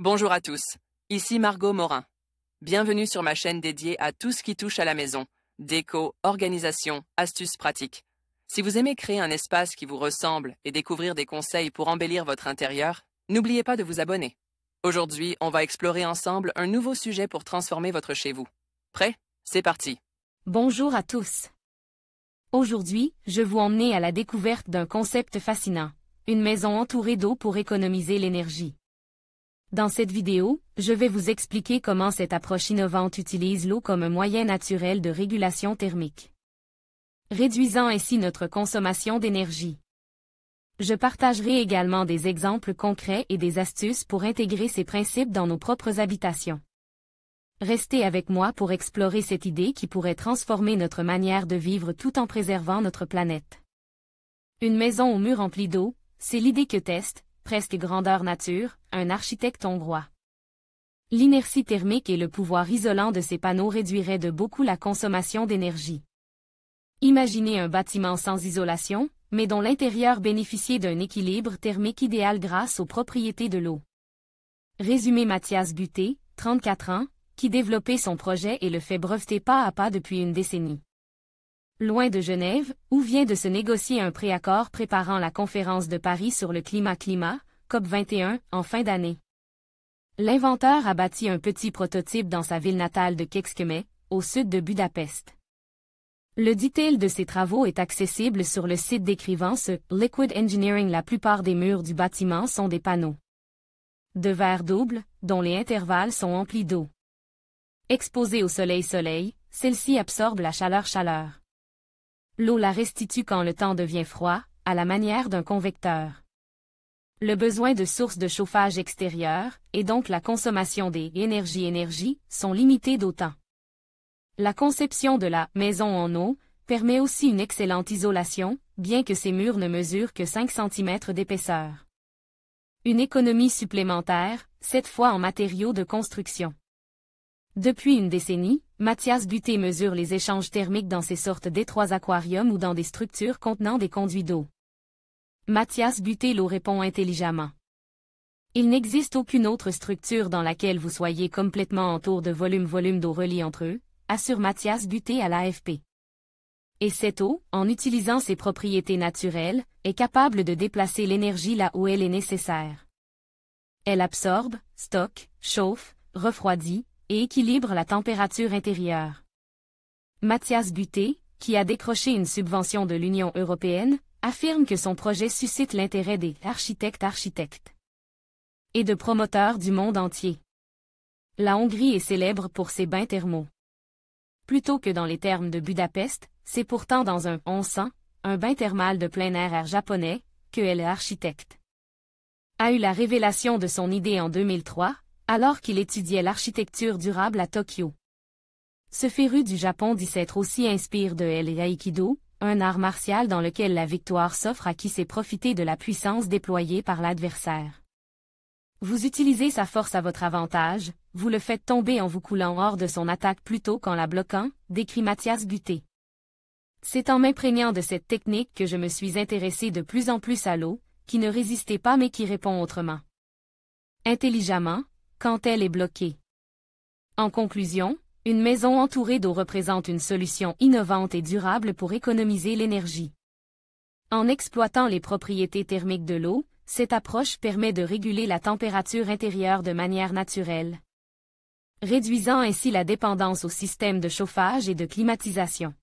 Bonjour à tous, ici Margot Morin. Bienvenue sur ma chaîne dédiée à tout ce qui touche à la maison, déco, organisation, astuces pratiques. Si vous aimez créer un espace qui vous ressemble et découvrir des conseils pour embellir votre intérieur, n'oubliez pas de vous abonner. Aujourd'hui, on va explorer ensemble un nouveau sujet pour transformer votre chez vous. Prêt? C'est parti! Bonjour à tous. Aujourd'hui, je vous emmène à la découverte d'un concept fascinant, une maison entourée d'eau pour économiser l'énergie. Dans cette vidéo, je vais vous expliquer comment cette approche innovante utilise l'eau comme un moyen naturel de régulation thermique, réduisant ainsi notre consommation d'énergie. Je partagerai également des exemples concrets et des astuces pour intégrer ces principes dans nos propres habitations. Restez avec moi pour explorer cette idée qui pourrait transformer notre manière de vivre tout en préservant notre planète. Une maison aux murs remplis d'eau, c'est l'idée que teste, presque grandeur nature, un architecte hongrois. L'inertie thermique et le pouvoir isolant de ces panneaux réduiraient de beaucoup la consommation d'énergie. Imaginez un bâtiment sans isolation, mais dont l'intérieur bénéficiait d'un équilibre thermique idéal grâce aux propriétés de l'eau. Résumé Mathias Buté, 34 ans, qui développait son projet et le fait breveter pas à pas depuis une décennie. Loin de Genève, où vient de se négocier un préaccord préparant la conférence de Paris sur le climat, COP21, en fin d'année. L'inventeur a bâti un petit prototype dans sa ville natale de Kecskemét, au sud de Budapest. Le détail de ses travaux est accessible sur le site décrivant ce « Liquid Engineering ». La plupart des murs du bâtiment sont des panneaux de verre double, dont les intervalles sont emplis d'eau. Exposée au soleil, celle-ci absorbe la chaleur. L'eau la restitue quand le temps devient froid, à la manière d'un convecteur. Le besoin de sources de chauffage extérieures, et donc la consommation des énergies, sont limités d'autant. La conception de la maison en eau permet aussi une excellente isolation, bien que ces murs ne mesurent que 5 cm d'épaisseur. Une économie supplémentaire, cette fois en matériaux de construction. Depuis une décennie, Mathias Buté mesure les échanges thermiques dans ces sortes d'étroits aquariums ou dans des structures contenant des conduits d'eau. Mathias Buté l'eau répond intelligemment. Il n'existe aucune autre structure dans laquelle vous soyez complètement entouré de volumes d'eau reliés entre eux, assure Mathias Buté à l'AFP. Et cette eau, en utilisant ses propriétés naturelles, est capable de déplacer l'énergie là où elle est nécessaire. Elle absorbe, stocke, chauffe, refroidit, et équilibre la température intérieure. Mathias Buté, qui a décroché une subvention de l'Union européenne, affirme que son projet suscite l'intérêt des architectes et de promoteurs du monde entier. La Hongrie est célèbre pour ses bains thermaux. Plutôt que dans les thermes de Budapest, c'est pourtant dans un onsen, un bain thermal de plein air japonais, que l'architecte a eu la révélation de son idée en 2003, alors qu'il étudiait l'architecture durable à Tokyo. Ce féru du Japon dit s'être aussi inspiré de l'aïkido, un art martial dans lequel la victoire s'offre à qui sait profiter de la puissance déployée par l'adversaire. Vous utilisez sa force à votre avantage, vous le faites tomber en vous coulant hors de son attaque plutôt qu'en la bloquant, décrit Mathias Buté. C'est en m'imprégnant de cette technique que je me suis intéressé de plus en plus à l'eau, qui ne résistait pas mais qui répond autrement. Intelligemment, quand elle est bloquée. En conclusion, une maison entourée d'eau représente une solution innovante et durable pour économiser l'énergie. En exploitant les propriétés thermiques de l'eau, cette approche permet de réguler la température intérieure de manière naturelle, réduisant ainsi la dépendance aux systèmes de chauffage et de climatisation.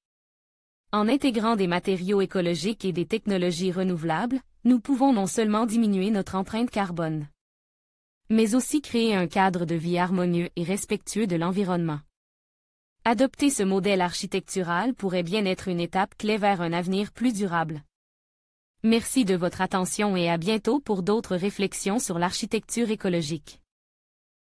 En intégrant des matériaux écologiques et des technologies renouvelables, nous pouvons non seulement diminuer notre empreinte carbone, mais aussi créer un cadre de vie harmonieux et respectueux de l'environnement. Adopter ce modèle architectural pourrait bien être une étape clé vers un avenir plus durable. Merci de votre attention et à bientôt pour d'autres réflexions sur l'architecture écologique.